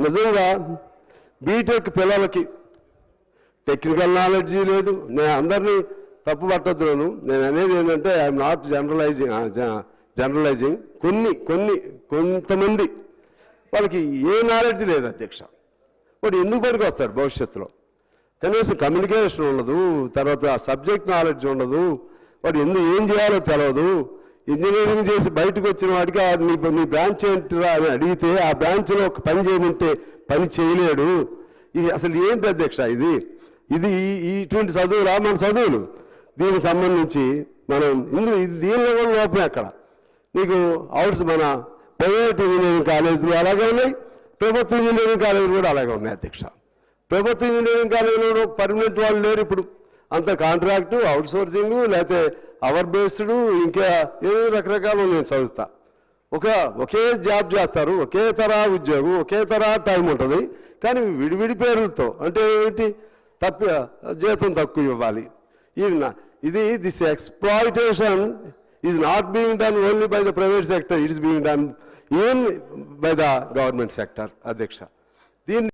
నిజంగా బీటెక్ పిల్లలకి technical knowledge లేదు. నేను అందరినీ తప్పు పట్టొద్దును. నేను అనేది ఏంటంటే ఐఎమ్ నాట్ జనరలైజింగ్. కొంతమంది వాళ్ళకి ఏ నాలెడ్జ్ లేదు అధ్యక్ష. వాడు ఎందుకు పనికి వస్తాడు భవిష్యత్తులో? కనీసం కమ్యూనికేషన్ ఉండదు, తర్వాత సబ్జెక్ట్ నాలెడ్జ్ ఉండదు, వాడు ఏం చేయాలో తెలియదు. ఇంజనీరింగ్ చేసి బయటకు వచ్చిన వాడికి నీ బ్రాంచ్ ఏంటిరా అని అడిగితే ఆ బ్రాంచ్లో ఒక పని చేయమంటే పని చేయలేడు. ఇది అసలు ఏంటి అధ్యక్ష? ఇది ఇటువంటి చదువులా మన చదువులు? దీనికి సంబంధించి మనం దీనిలో కూడా లోపమే. అక్కడ నీకు మన ప్రైవేట్ ఇంజనీరింగ్ కాలేజీలు అలాగే ఉన్నాయి, ప్రభుత్వ ఇంజనీరింగ్ కాలేజీలు కూడా అలాగే ఉన్నాయి అధ్యక్ష. ప్రభుత్వ ఇంజనీరింగ్ కాలేజీలో పర్మనెంట్ వాళ్ళు లేరు ఇప్పుడు. అంత కాంట్రాక్టు, అవుట్సోర్సింగ్, లేకపోతే అవర్ బేస్డ్, ఇంకా ఏదో రకరకాలు నేను చదువుతా. ఒకే జాబ్ చేస్తారు, ఒకే తరహా ఉద్యోగం, ఒకే తరహా టైం ఉంటుంది, కానీ విడివిడి పేర్లతో. అంటే ఏంటి? జీతం తక్కువ ఇవ్వాలి. This exploitation is not being done only by the private sector, it is being done even by the government sector అధ్యక్ష. దీన్ని